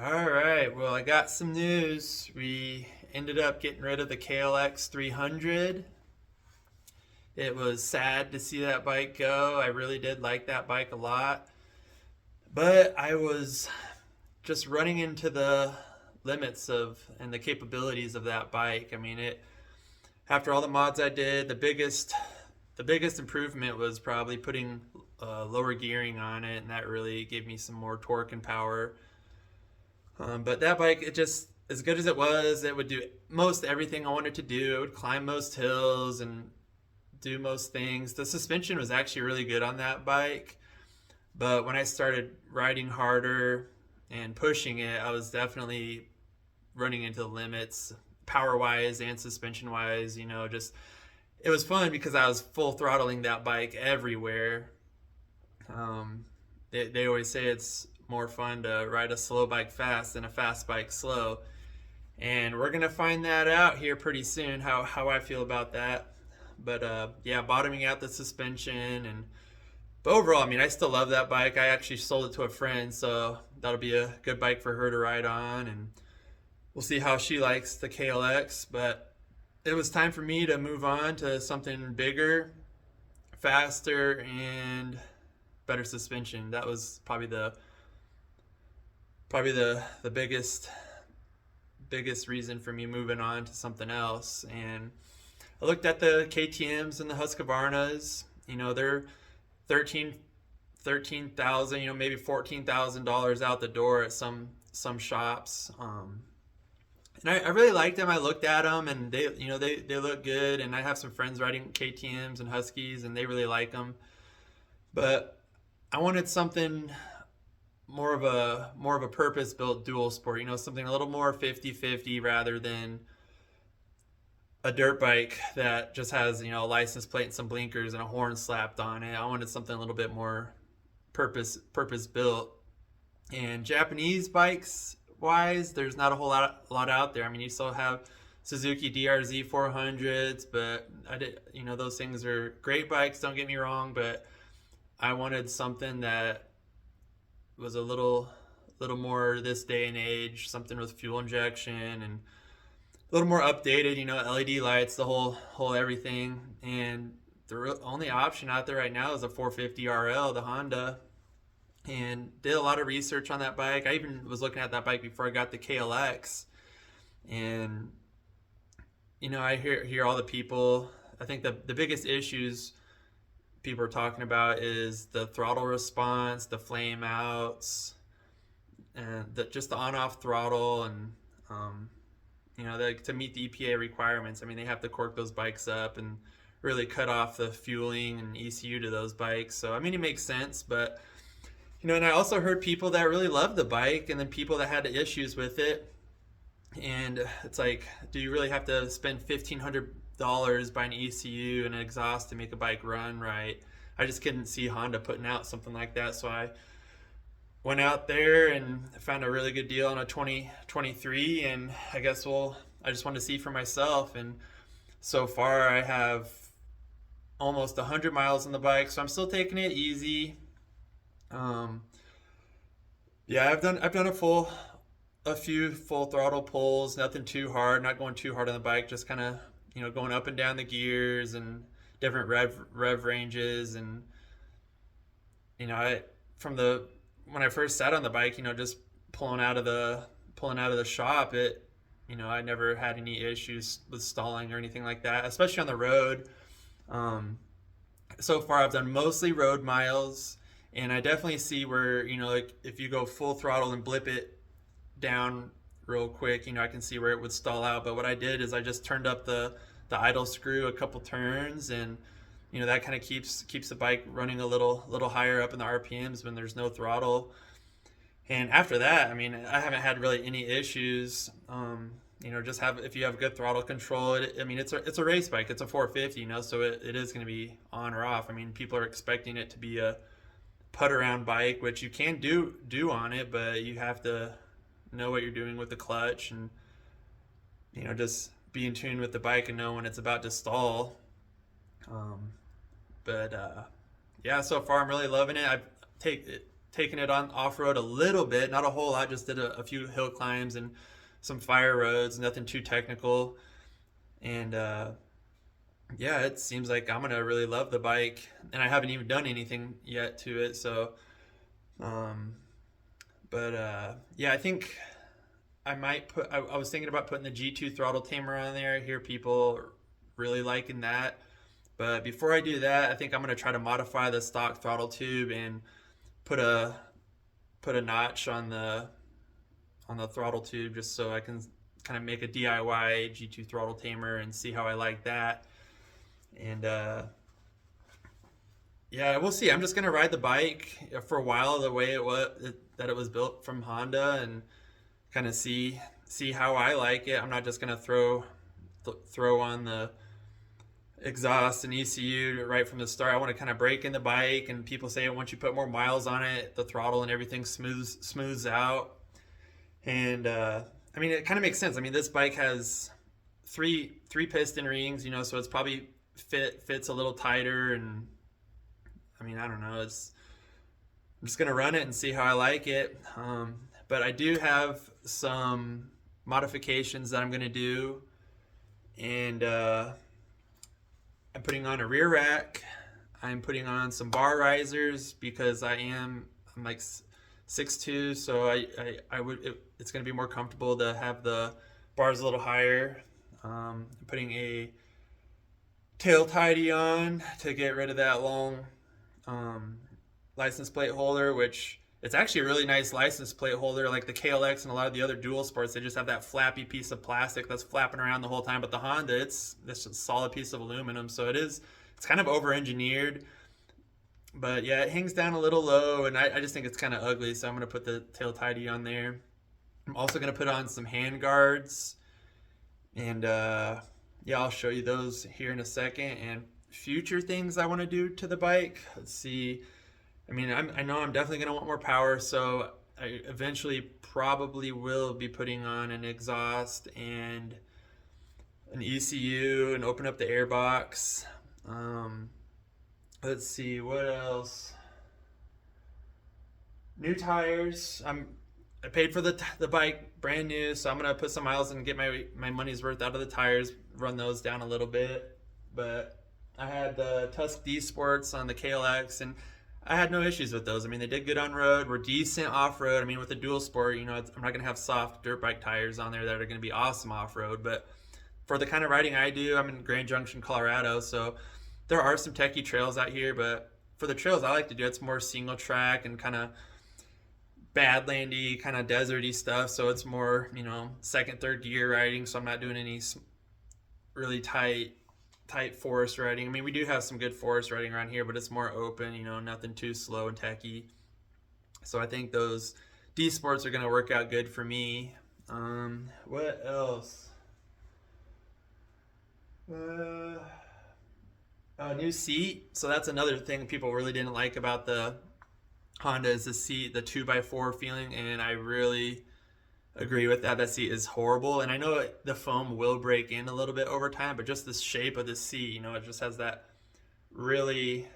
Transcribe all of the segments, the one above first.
All right, well, I got some news. We ended up getting rid of the KLX 300. It was sad to see that bike go. I really did like that bike a lot. But I was just running into the limits of and the capabilities of that bike. I mean, it after all the mods I did, the biggest improvement was probably putting lower gearing on it, and that really gave me some more torque and power. But that bike, it just as good as it was, it would do most everything I wanted to do. It would climb most hills and do most things. The suspension was actually really good on that bike, but when I started riding harder and pushing it, I was definitely running into the limits, power wise and suspension wise. Just it was fun because I was full throttling that bike everywhere. They always say it's more fun to ride a slow bike fast than a fast bike slow. And we're going to find that out here pretty soon, how I feel about that. But yeah, bottoming out the suspension. But overall, I mean, I still love that bike. I actually sold it to a friend, so that'll be a good bike for her to ride on. And we'll see how she likes the KLX. But it was time for me to move on to something bigger, faster, and better suspension. That was probably the biggest reason for me moving on to something else. And I looked at the KTM's and the Husqvarnas. They're 13,000, maybe $14,000 out the door at some shops. And I really liked them. I looked at them, and they look good. And I have some friends riding KTM's and Huskies, and they really like them. But I wanted something more of a purpose built dual sport, something a little more 50-50 rather than a dirt bike that just has, a license plate and some blinkers and a horn slapped on it. I wanted something a little bit more purpose built. And Japanese bikes wise, there's not a whole lot out there. I mean, you still have Suzuki DRZ 400s, but those things are great bikes, don't get me wrong, but I wanted something that was a little more this day and age, something with fuel injection and a little more updated, LED lights, the whole everything. And the only option out there right now is a 450 RL, the Honda. And did a lot of research on that bike. I even was looking at that bike before I got the KLX. And I hear all the people. I think the biggest issues people are talking about is the throttle response, the flame outs, and just the on-off throttle, and to meet the EPA requirements. I mean, they have to cork those bikes up and really cut off the fueling and ECU to those bikes. So I mean, it makes sense, but and I also heard people that really loved the bike, and then people that had issues with it. And it's like, do you really have to spend $1,500 buying an ECU and an exhaust to make a bike run right? I just couldn't see Honda putting out something like that, so I went out there and found a really good deal on a 2023, and I just wanted to see for myself. And so far I have almost 100 miles on the bike, so I'm still taking it easy. Um, yeah, I've done a few full throttle pulls, nothing too hard, not going too hard on the bike, just kind of going up and down the gears and different rev ranges. And I from the when I first sat on the bike, just pulling out of the shop, I never had any issues with stalling or anything like that, especially on the road. Um, so far I've done mostly road miles, and I definitely see where, like if you go full throttle and blip it down real quick, I can see where it would stall out. But what I did is I just turned up the idle screw a couple turns, and that kind of keeps the bike running a little higher up in the RPMs when there's no throttle. And after that, I mean, I haven't had really any issues. Just if you have good throttle control, I mean, it's a race bike. It's a 450, so it is going to be on or off. I mean, people are expecting it to be a put around bike, which you can do on it, but you have to know what you're doing with the clutch, and just be in tune with the bike and know when it's about to stall. Um, but yeah, so far I'm really loving it. I take it. taken it on off-road a little bit, not a whole lot, just did a few hill climbs and some fire roads, nothing too technical. And yeah, it seems like I'm gonna really love the bike, and I haven't even done anything yet to it. So, um, but yeah, I think I might put. I was thinking about putting the G2 throttle tamer on there. I hear people really liking that. But before I do that, I think I'm gonna try to modify the stock throttle tube and put a put a notch on the throttle tube just so I can kind of make a DIY G2 throttle tamer and see how I like that. And yeah, we'll see. I'm just gonna ride the bike for a while the way that it was built from Honda and kind of see how I like it. I'm not just gonna throw on the exhaust and ECU right from the start. I want to kind of break in the bike, and people say once you put more miles on it, the throttle and everything smooths out. And I mean, it kind of makes sense. I mean, this bike has three piston rings, you know, so it's probably fits a little tighter. And I mean, I don't know. I'm just gonna run it and see how I like it. But I do have some modifications that I'm gonna do, and I'm putting on a rear rack. I'm putting on some bar risers because I'm like 6'2", so it's going to be more comfortable to have the bars a little higher. I'm putting a tail tidy on to get rid of that long license plate holder, which it's actually a really nice license plate holder. Like the KLX and a lot of the other dual sports, they just have that flappy piece of plastic that's flapping around the whole time. But the Honda, it's just a solid piece of aluminum, so it's kind of over-engineered. But yeah, it hangs down a little low, and I just think it's kind of ugly, so I'm going to put the tail tidy on there. I'm also going to put on some hand guards, and yeah, I'll show you those here in a second. And future things I want to do to the bike, let's see. I mean, I know I'm definitely going to want more power, so I eventually probably will be putting on an exhaust and an ECU and open up the airbox. Let's see, what else? New tires. I paid for the bike brand new, so I'm gonna put some miles and get my money's worth out of the tires, run those down a little bit. But I had the Tusk D Sports on the KLX, and I had no issues with those. I mean, they did good on road, were decent off road. I mean, with the dual sport, you know, I'm not gonna have soft dirt bike tires on there that are gonna be awesome off road. But for the kind of riding I do, I'm in Grand Junction, Colorado, so there are some techie trails out here. But for the trails I like to do, it's more single track and kind of badlandy, kind of deserty stuff. So it's more, you know, second, third gear riding. So I'm not doing any really tight forest riding. I mean, we do have some good forest riding around here, but it's more open, you know, nothing too slow and techy. So I think those D Sports are going to work out good for me. What else? A new seat. So that's another thing people really didn't like about the Honda is the seat, the 2x4 feeling, and I really agree with that. That seat is horrible, and I know the foam will break in a little bit over time, but just the shape of the seat, you know, it just has that really,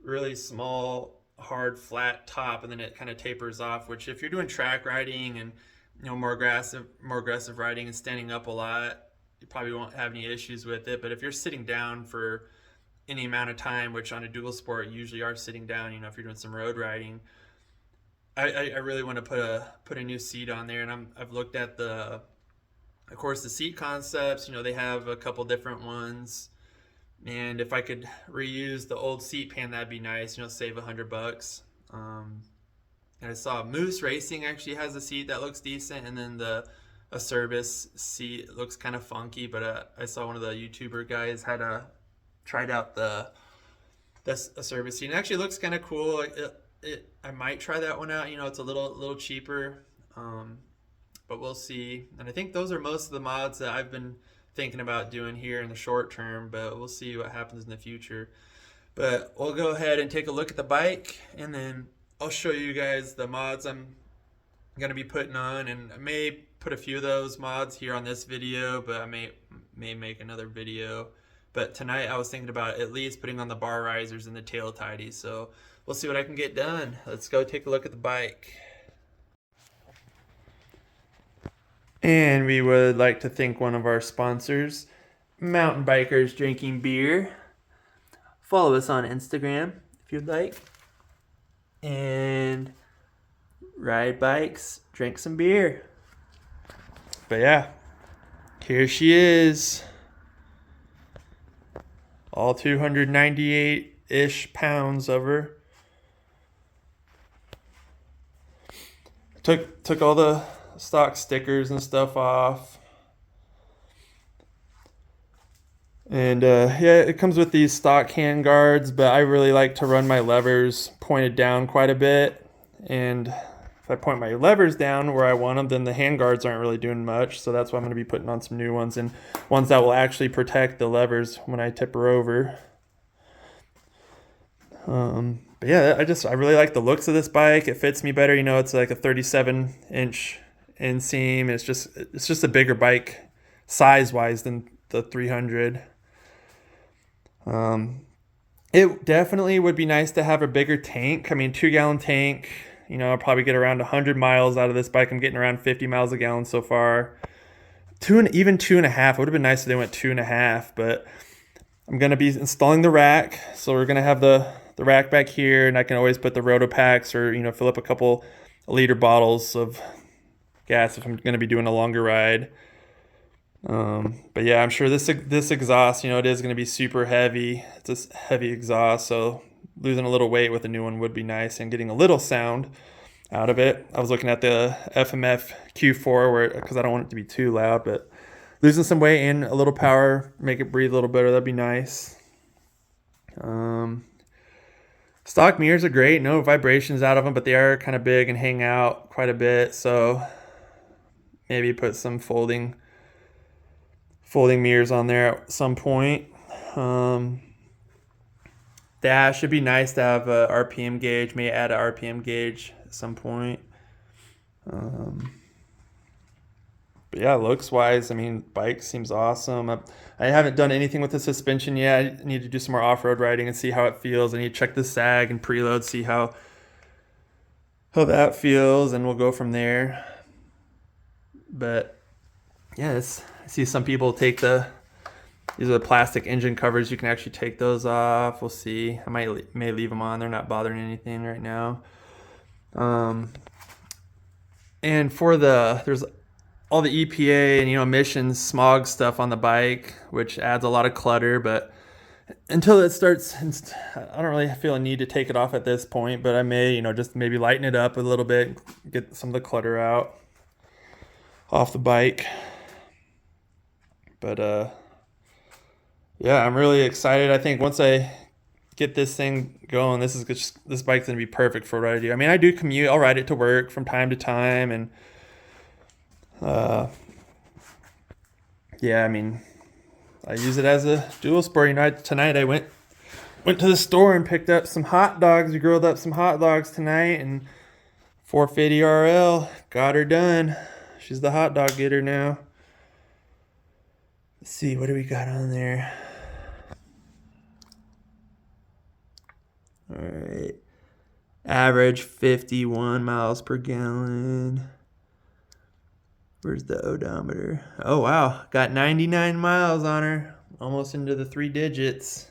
really small, hard, flat top, and then it kind of tapers off. Which, if you're doing track riding and, you know, more aggressive riding and standing up a lot, you probably won't have any issues with it. But if you're sitting down for any amount of time, which on a dual sport you usually are sitting down, you know, if you're doing some road riding, I really want to put a new seat on there. And I've looked at of course, the seat concepts. You know, they have a couple different ones, and if I could reuse the old seat pan, that'd be nice. You know, save $100. And I saw Moose Racing actually has a seat that looks decent, and then a service seat looks kind of funky. But I saw one of the YouTuber guys had tried out a service seat. It actually looks kind of cool. I might try that one out. You know, it's a little cheaper, but we'll see. And I think those are most of the mods that I've been thinking about doing here in the short term, but we'll see what happens in the future. But we'll go ahead and take a look at the bike, and then I'll show you guys the mods I'm going to be putting on. And I may put a few of those mods here on this video, but I may make another video. But tonight I was thinking about at least putting on the bar risers and the tail tidy. So we'll see what I can get done. Let's go take a look at the bike. And we would like to thank one of our sponsors, Mountain Bikers Drinking Beer. Follow us on Instagram if you'd like. And ride bikes, drink some beer. But yeah, here she is. All 298-ish pounds of her. Took all the stock stickers and stuff off. And yeah, it comes with these stock hand guards, but I really like to run my levers pointed down quite a bit. And if I point my levers down where I want them, then the hand guards aren't really doing much. So that's why I'm going to be putting on some new ones, and ones that will actually protect the levers when I tip her over. But yeah, I really like the looks of this bike. It fits me better. You know, it's like a 37-inch inseam. It's just a bigger bike size-wise than the 300. It definitely would be nice to have a bigger tank. I mean, 2-gallon tank. You know, I'll probably get around 100 miles out of this bike. I'm getting around 50 miles a gallon so far. Even 2.5. It would have been nice if they went 2.5, but I'm going to be installing the rack. So we're going to have the rack back here, and I can always put the Rotopacks or, you know, fill up a couple liter bottles of gas if I'm going to be doing a longer ride. But yeah, I'm sure this exhaust, you know, it is going to be super heavy. It's a heavy exhaust, so losing a little weight with a new one would be nice, and getting a little sound out of it. I was looking at the FMF Q4 because I don't want it to be too loud, but losing some weight and a little power, make it breathe a little better. That'd be nice. Stock mirrors are great. No vibrations out of them, but they are kind of big and hang out quite a bit. So maybe put some folding mirrors on there at some point. Dash should be nice to have a RPM gauge. May add a RPM gauge at some point. But yeah, looks wise, I mean, bike seems awesome. I haven't done anything with the suspension yet. I need to do some more off-road riding and see how it feels. I need to check the sag and preload, see how that feels, and we'll go from there. But yeah, I see some people take these are the plastic engine covers. You can actually take those off. We'll see. I may leave them on. They're not bothering anything right now. And for there's all the EPA and, you know, emissions, smog stuff on the bike, which adds a lot of clutter. But until it starts, I don't really feel a need to take it off at this point. But I may, you know, just maybe lighten it up a little bit, get some of the clutter out off the bike. But yeah, I'm really excited. I think once I get this thing going, this bike's gonna be perfect for what I do. I mean, I do commute. I'll ride it to work from time to time, and yeah, I mean, I use it as a dual sport. You know, tonight I went to the store and picked up some hot dogs. We grilled up some hot dogs tonight, and 450 RL got her done. She's the hot dog getter now. Let's see, what do we got on there? All right. Average 51 miles per gallon. Where's the odometer? Oh, wow. Got 99 miles on her. Almost into the 3 digits.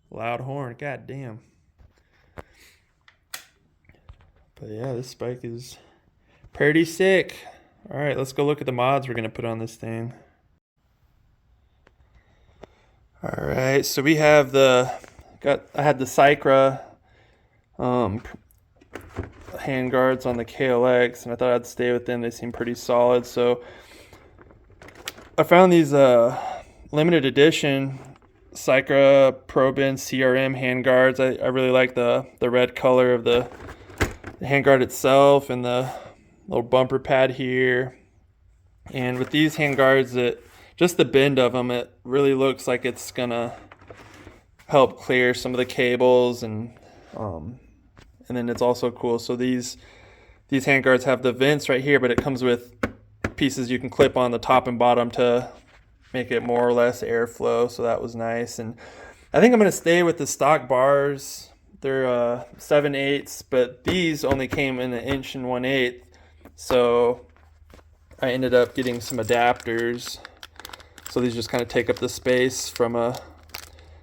Loud horn. God damn. But yeah, this bike is pretty sick. All right, let's go look at the mods we're going to put on this thing. All right, so we have I had the Cycra hand guards on the KLX, and I thought I'd stay with them. They seem pretty solid. So I found these limited edition Cycra Probin CRM hand guards. I really like the red color of the hand guard itself and the little bumper pad here. And with these hand guards, just the bend of them, it really looks like it's gonna help clear some of the cables, and then it's also cool. So these hand guards have the vents right here, but it comes with pieces you can clip on the top and bottom to make it more or less airflow. So that was nice. And I think I'm gonna stay with the stock bars. They're 7/8, but these only came in 1 1/8, so I ended up getting some adapters. So these just kind of take up the space from a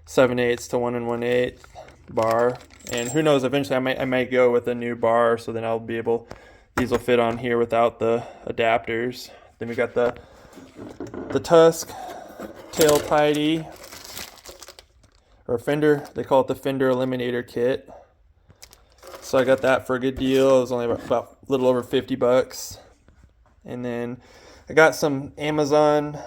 7/8 to 1 1/8 bar. And who knows, eventually I might go with a new bar, so then I'll be able, these will fit on here without the adapters. Then we got the Tusk tail tidy, or fender, they call it the fender eliminator kit. So I got that for a good deal. It was only about a little over 50 bucks. And then I got some Amazon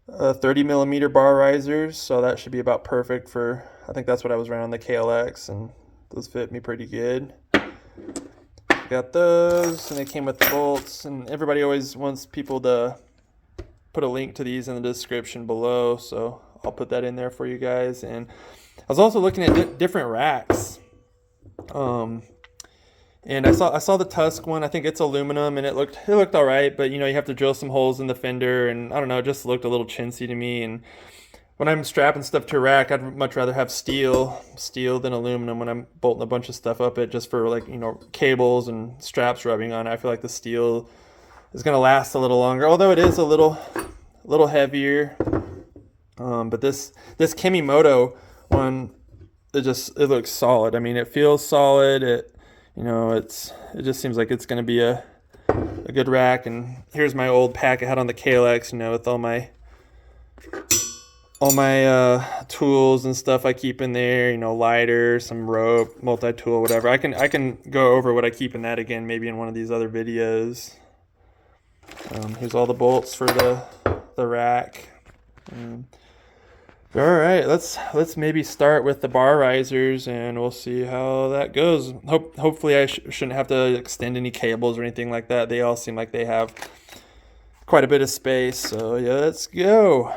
30 millimeter bar risers, so that should be about perfect for, I think that's what I was running on the KLX, and those fit me pretty good. Got those, and they came with the bolts, and everybody always wants people to put a link to these in the description below, so I'll put that in there for you guys. And I was also looking at different racks, and I saw the Tusk one. I think it's aluminum, and it looked all right, but you have to drill some holes in the fender, and I don't know, it just looked a little chintzy to me. And when I'm strapping stuff to a rack, I'd much rather have steel than aluminum when I'm bolting a bunch of stuff up it, just for like cables and straps rubbing on it. I feel like the steel is going to last a little longer, although it is a little heavier. But this Kimimoto one, it looks solid. I mean, it feels solid. It just seems like it's going to be a good rack. And here's my old pack I had on the KLX, with all my tools and stuff I keep in there, lighter, some rope, multi-tool, whatever. I can go over what I keep in that again, maybe in one of these other videos. Here's all the bolts for the rack. All right, let's maybe start with the bar risers, and we'll see how that goes. Hopefully I shouldn't have to extend any cables or anything like that. They all seem like they have quite a bit of space, so yeah, let's go.